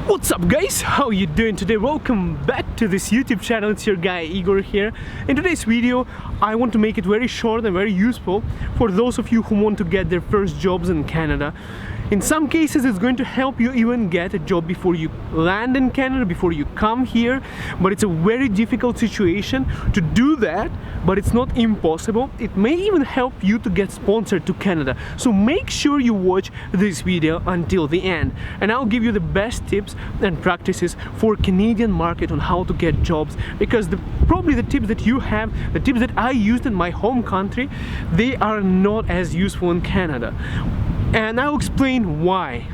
What's up guys, how you doing today? Welcome back to this YouTube channel. It's your guy Igor here. In today's video I want to make it very short and very useful for those of you who want to get their first jobs in Canada. In some cases it's going to help you even get a job before you land in Canada, before you come here, but it's a very difficult situation to do that, but it's not impossible. It may even help you to get sponsored to Canada. So make sure you watch this video until the end, and I'll give you the best tips and practices for Canadian market on how to get jobs, because probably the tips that you have, the tips that I used in my home country, they are not as useful in Canada. And I'll explain why.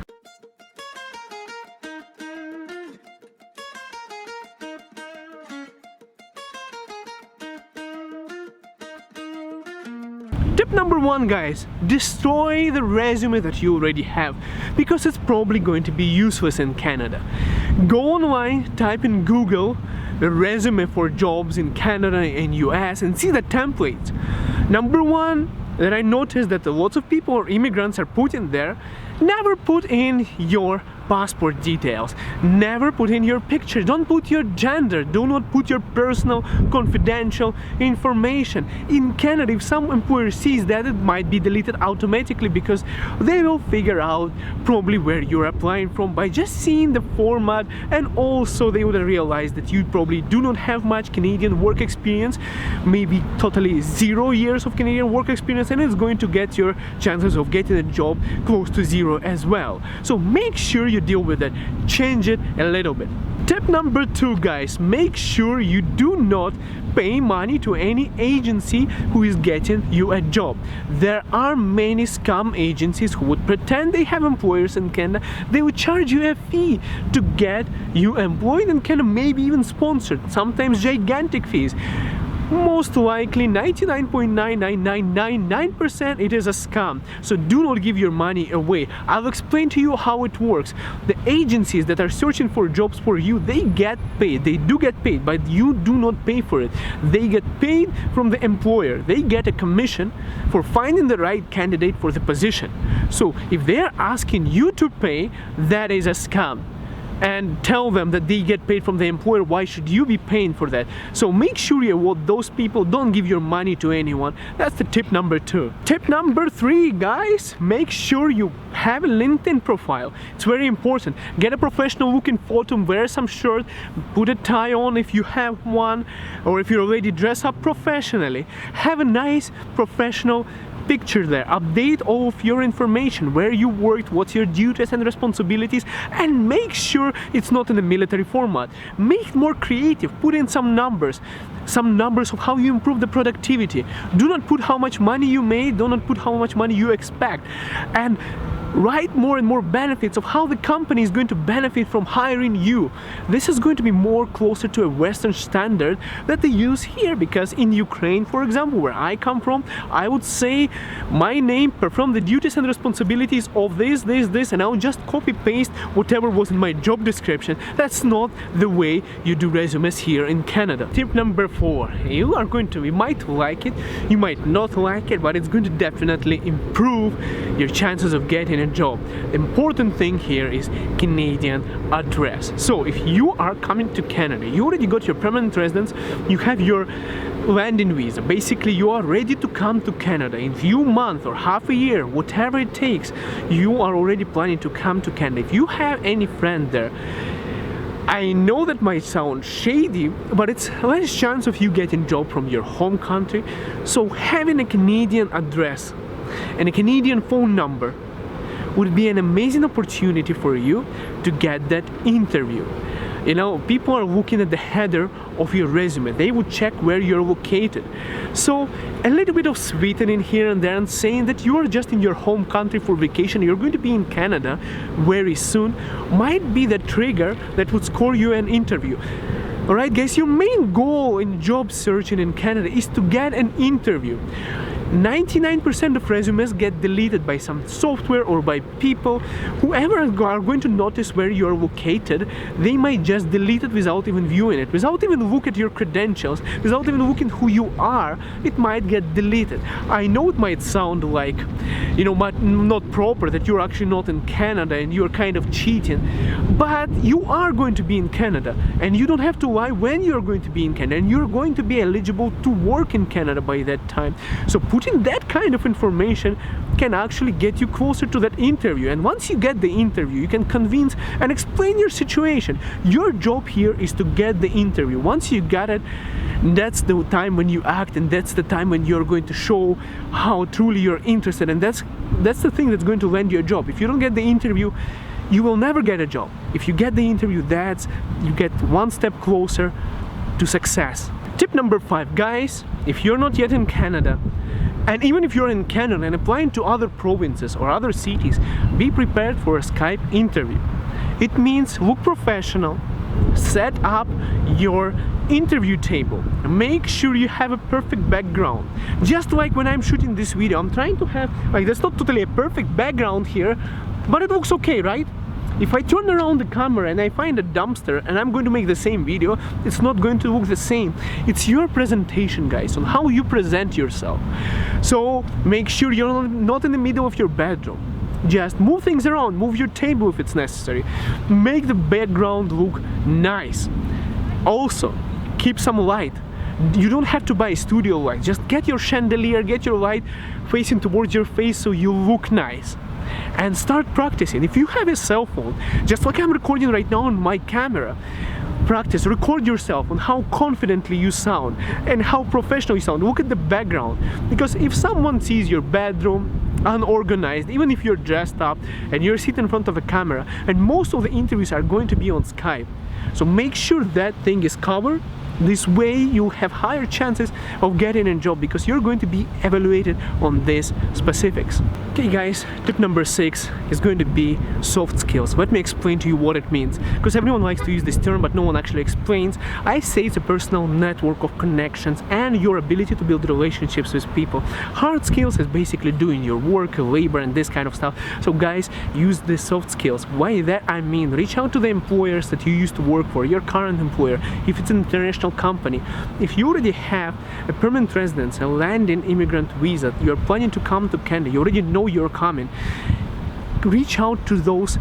Tip number one, guys, destroy the resume that you already have, because it's probably going to be useless in Canada. Go online, type in Google the resume for jobs in Canada and US and see the templates. Number one that I noticed that lots of people or immigrants are putting there, never put in your passport details, never put in your picture, don't put your gender, do not put your personal confidential information. In Canada, if some employer sees that, it might be deleted automatically, because they will figure out probably where you're applying from by just seeing the format, and also they would realize that you probably do not have much Canadian work experience, maybe totally 0 years of Canadian work experience, and it's going to get your chances of getting a job close to zero as well. So make sure you deal with it, change it a little bit. Tip number two, guys, make sure you do not pay money to any agency who is getting you a job. There are many scam agencies who would pretend they have employers in Canada. They would charge you a fee to get you employed in Canada, maybe even sponsored, sometimes gigantic fees. Most likely 99.99999% it is a scam. So do not give your money away. I'll explain to you how it works. The agencies that are searching for jobs for you, they get paid. They do get paid, but you do not pay for it. They get paid from the employer. They get a commission for finding the right candidate for the position. So if they are asking you to pay, that is a scam. And tell them that they get paid from the employer. Why should you be paying for that? So make sure you avoid those people. Don't give your money to anyone. That's the tip number two. Tip number three, guys, make sure you have a LinkedIn profile. It's very important. Get a professional looking photo, wear some shirt, put a tie on if you have one, or if you already dress up professionally. Have a nice professional picture there. Update all of your information, where you worked, what's your duties and responsibilities, and make sure it's not in a military format. Make it more creative. Put in some numbers of how you improve the productivity. Do not put how much money you made, do not put how much money you expect, and write more and more benefits of how the company is going to benefit from hiring you. This is going to be more closer to a Western standard that they use here, because in Ukraine, for example, where I come from, I would say my name, perform the duties and responsibilities of this, and I would just copy paste whatever was in my job description. That's not the way you do resumes here in Canada. Tip number four, you might like it, you might not like it, but it's going to definitely improve your chances of getting a job. The important thing here is Canadian address. So if you are coming to Canada, you already got your permanent residence, you have your landing visa, basically you are ready to come to Canada in few months or half a year, whatever it takes, you are already planning to come to Canada. If you have any friend there, I know that might sound shady, but it's less chance of you getting a job from your home country. So having a Canadian address and a Canadian phone number would be an amazing opportunity for you to get that interview. You know, people are looking at the header of your resume. They would check where you're located. So a little bit of sweetening here and there, and saying that you are just in your home country for vacation, you're going to be in Canada very soon, might be the trigger that would score you an interview. Alright guys, your main goal in job searching in Canada is to get an interview. 99% of resumes get deleted by some software or by people. Whoever are going to notice where you're located, they might just delete it without even viewing it, without even look at your credentials, without even looking who you are. It might get deleted. I know it might sound like, you know, not proper, that you're actually not in Canada and you're kind of cheating, but you are going to be in Canada, and you don't have to lie when you're going to be in Canada, and you're going to be eligible to work in Canada by that time. So putting that kind of information can actually get you closer to that interview, and once you get the interview, you can convince and explain your situation. Your job here is to get the interview. Once you got it, that's the time when you act, and that's the time when you're going to show how truly you're interested, and that's the thing that's going to land you a job. If you don't get the interview, you will never get a job. If you get the interview, you get one step closer to success. Tip number 5, guys, if you're not yet in Canada, and even if you're in Canada and applying to other provinces or other cities, be prepared for a Skype interview. It means look professional, set up your interview table, make sure you have a perfect background. Just like when I'm shooting this video, I'm trying to have, like, that's not totally a perfect background here, but it looks okay, right? If I turn around the camera and I find a dumpster and I'm going to make the same video, it's not going to look the same. It's your presentation, guys, on how you present yourself. So make sure you're not in the middle of your bedroom. Just move things around, move your table if it's necessary. Make the background look nice. Also, keep some light. You don't have to buy a studio light. Just get your chandelier, get your light facing towards your face so you look nice. And start practicing. If you have a cell phone, just like I'm recording right now on my camera, practice, record yourself on how confidently you sound and how professional you sound. Look at the background, because if someone sees your bedroom unorganized, even if you're dressed up and you're sitting in front of a camera, and most of the interviews are going to be on Skype, so make sure that thing is covered. This way you have higher chances of getting a job, because you're going to be evaluated on these specifics. Okay guys, tip number 6 is going to be soft skills. Let me explain to you what it means, because everyone likes to use this term but no one actually explains. I say it's a personal network of connections and your ability to build relationships with people. Hard skills is basically doing your work, labor, and this kind of stuff. So guys, use the soft skills. By that I mean, reach out to the employers that you used to work for, your current employer, if it's an international company. If you already have a permanent residence, a landing immigrant visa, you're planning to come to Canada, you already know you're coming, reach out to those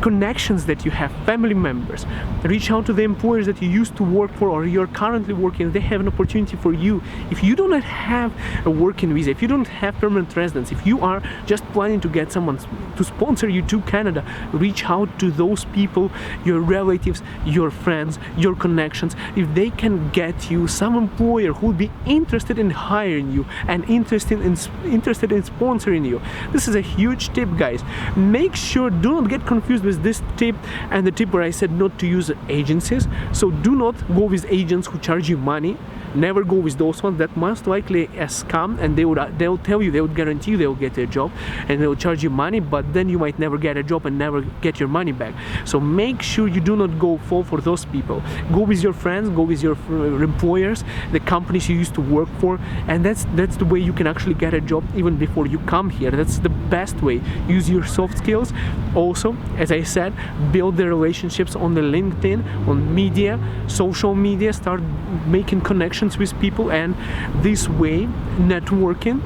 connections that you have, family members. Reach out to the employers that you used to work for or you're currently working. They have an opportunity for you. If you do not have a working visa, if you don't have permanent residence, if you are just planning to get someone to sponsor you to Canada, reach out to those people, your relatives, your friends, your connections. If they can get you some employer who will be interested in hiring you and interested in sponsoring you. This is a huge tip, guys. Make sure, do not get confused with this tip and the tip where I said not to use agencies. So do not go with agents who charge you money. Never go with those ones. That most likely a scam, and they'll tell you, they would guarantee you they will get a job and they will charge you money, but then you might never get a job and never get your money back. So make sure you do not fall for those people. Go with your friends, go with your employers, the companies you used to work for, and that's the way you can actually get a job even before you come here. That's the best way. Use your soft skills. Also, as I said, build the relationships on the LinkedIn, on media, social media. Start making connections with people, and this way networking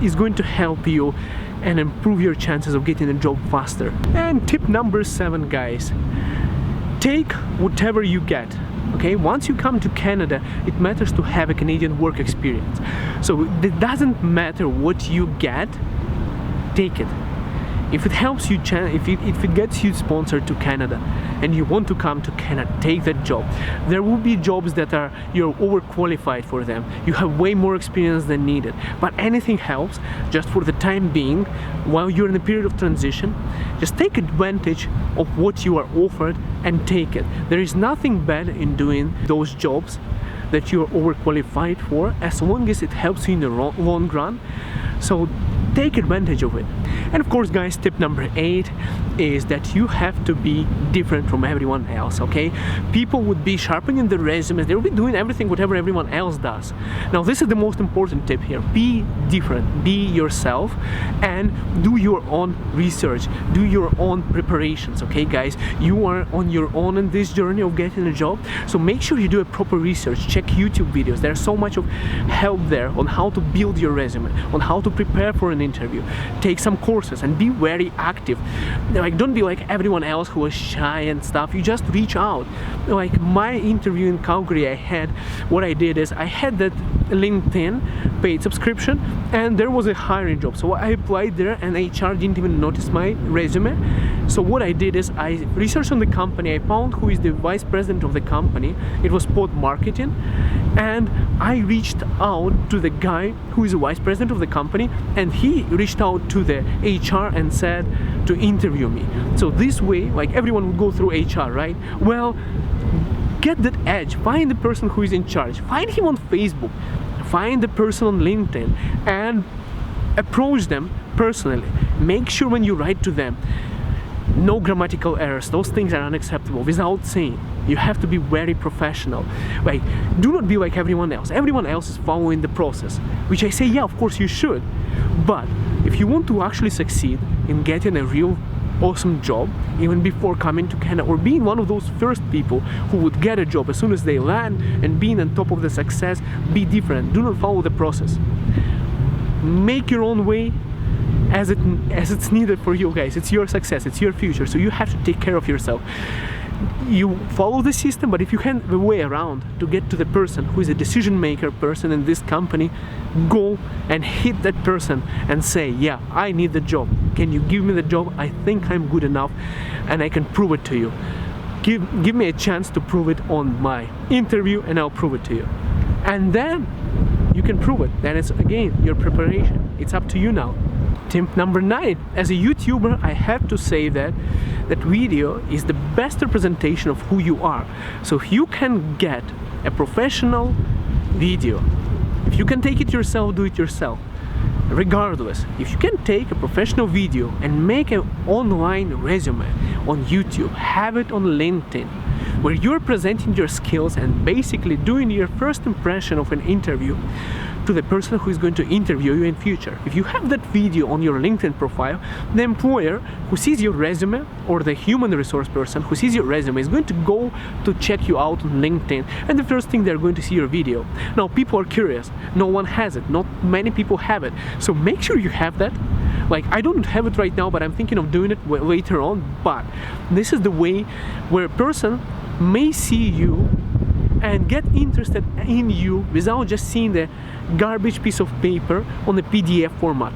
is going to help you and improve your chances of getting a job faster. And tip number 7, guys, take whatever you get. Okay, once you come to Canada, it matters to have a Canadian work experience. So it doesn't matter what you get, take it. If it helps you, if it gets you sponsored to Canada and you want to come to Canada, take that job. There will be jobs that you're overqualified for them. You have way more experience than needed. But anything helps, just for the time being, while you're in a period of transition, just take advantage of what you are offered and take it. There is nothing bad in doing those jobs that you're overqualified for, as long as it helps you in the long run. So take advantage of it. And of course, guys, tip number 8 is that you have to be different from everyone else, okay? People would be sharpening their resumes, they will be doing everything whatever everyone else does. Now, this is the most important tip here. Be different, be yourself, and do your own research, do your own preparations, okay, guys? You are on your own in this journey of getting a job, so make sure you do a proper research. Check YouTube videos. There's so much of help there on how to build your resume, on how to prepare for an interview. Take some courses and be very active. Like, don't be like everyone else who is shy and stuff. You just reach out. Like my interview in Calgary, what I did is I had that LinkedIn paid subscription, and there was a hiring job, so I applied there, and HR didn't even notice my resume. So what I did is I researched on the company. I found who is the vice president of the company. It was Spot Marketing, and I reached out to the guy who is the vice president of the company, and he reached out to the HR and said to interview me. So this way, like, everyone would go through HR, right? Well, get that edge. Find the person who is in charge. Find him on Facebook. Find the person on LinkedIn and approach them personally. Make sure when you write to them, no grammatical errors. Those things are unacceptable. Without saying, you have to be very professional. Like, do not be like everyone else. Everyone else is following the process, which I say, yeah, of course you should. But if you want to actually succeed in getting a real awesome job, even before coming to Canada, or being one of those first people who would get a job as soon as they land and being on top of the success, be different. Do not follow the process. Make your own way as it's needed for you, guys. It's your success, it's your future, so you have to take care of yourself. You follow the system, but if you have a way around to get to the person who is a decision maker person in this company, go and hit that person and say, yeah, I need the job. Can you give me the job? I think I'm good enough and I can prove it to you. Give me a chance to prove it on my interview, and I'll prove it to you. And then you can prove it. Then it's, again, your preparation. It's up to you now. Tip number 9. As a YouTuber, I have to say that video is the best representation of who you are. So if you can get a professional video, if you can take it yourself, do it yourself. Regardless, if you can take a professional video and make an online resume on YouTube, have it on LinkedIn, where you're presenting your skills and basically doing your first impression of an interview to the person who is going to interview you in future. If you have that video on your LinkedIn profile, the employer who sees your resume, or the human resource person who sees your resume, is going to go to check you out on LinkedIn, and the first thing they're going to see your video. Now, people are curious. No one has it. Not many people have it. So make sure you have that. Like, I don't have it right now, but I'm thinking of doing it later on. But this is the way where a person may see you and get interested in you without just seeing the garbage piece of paper on the PDF format.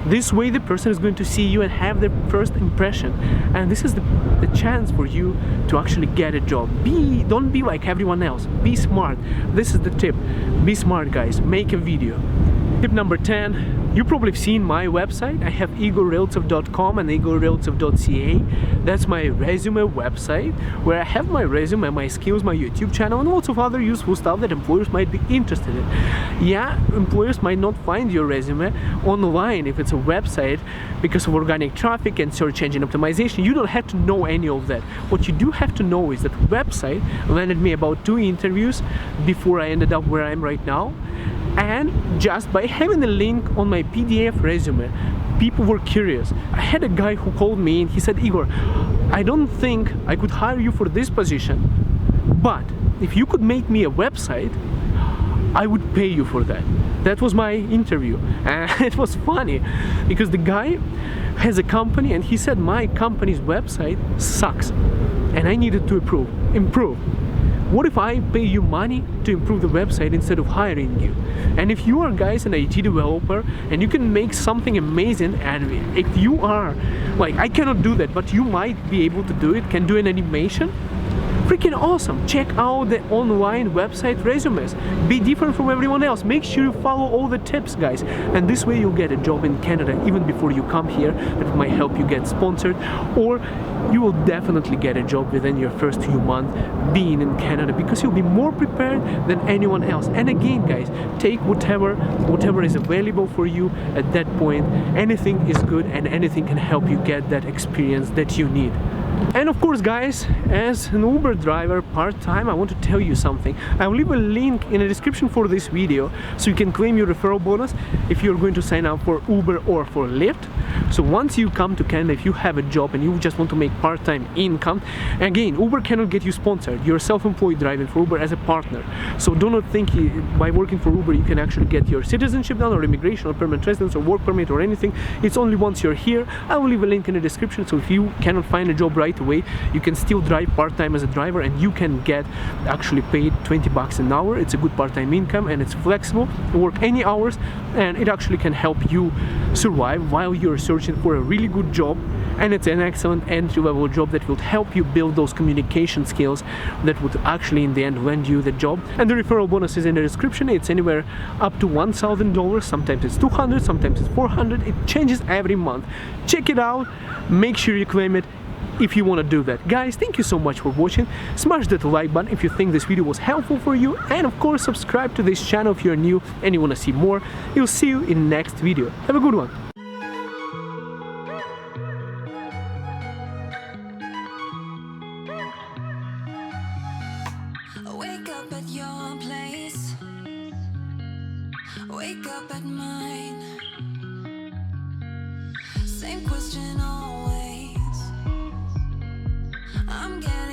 This way the person is going to see you and have their first impression, and this is the chance for you to actually get a job. Don't be like everyone else. Be smart. This is the tip. Be smart, guys. Make a video. Tip number 10, you probably have seen my website. I have IgorRyltsev.com and IgorRyltsev.ca. That's my resume website, where I have my resume, my skills, my YouTube channel, and lots of other useful stuff that employers might be interested in. Yeah, employers might not find your resume online if it's a website because of organic traffic and search engine optimization. You don't have to know any of that. What you do have to know is that website landed me about 2 interviews before I ended up where I am right now. And just by having a link on my PDF resume, people were curious. I had a guy who called me and he said, Igor, I don't think I could hire you for this position, but if you could make me a website, I would pay you for that. That was my interview, and it was funny because the guy has a company and he said my company's website sucks and I needed to improve. What if I pay you money to improve the website instead of hiring you? And if you are, guys, an IT developer and you can make something amazing, and if you are, like, I cannot do that, but you might be able to do it, can do an animation, freaking awesome. Check out the online website resumes. Be different from everyone else. Make sure you follow all the tips, guys, and this way you'll get a job in Canada even before you come here. That might help you get sponsored, or you will definitely get a job within your first few months being in Canada, because you'll be more prepared than anyone else. And again, guys, take whatever is available for you at that point. Anything is good, and anything can help you get that experience that you need. And of course, guys, as an Uber driver part-time, I want to tell you something. I will leave a link in the description for this video so you can claim your referral bonus if you're going to sign up for Uber or for Lyft. So once you come to Canada, if you have a job and you just want to make part-time income, again, Uber cannot get you sponsored. You're self-employed driving for Uber as a partner. So do not think by working for Uber you can actually get your citizenship done, or immigration, or permanent residence, or work permit, or anything. It's only once you're here. I will leave a link in the description, so if you cannot find a job right away, you can still drive part-time as a driver, and you can get actually paid 20 bucks an hour. It's a good part-time income, and it's flexible. You work any hours, and it actually can help you survive while you're searching for a really good job. And it's an excellent entry-level job that will help you build those communication skills that would actually in the end land you the job. And the referral bonus is in the description. It's anywhere up to $1,000. Sometimes it's $200, sometimes it's $400. It changes every month. Check it out. Make sure you claim it if you want to do that. Guys, thank you so much for watching. Smash that like button if you think this video was helpful for you, and of course subscribe to this channel if you're new and you want to see more. We'll see you in the next video. Have a good one. Wake up at your place, wake up at mine. Same question always. I'm getting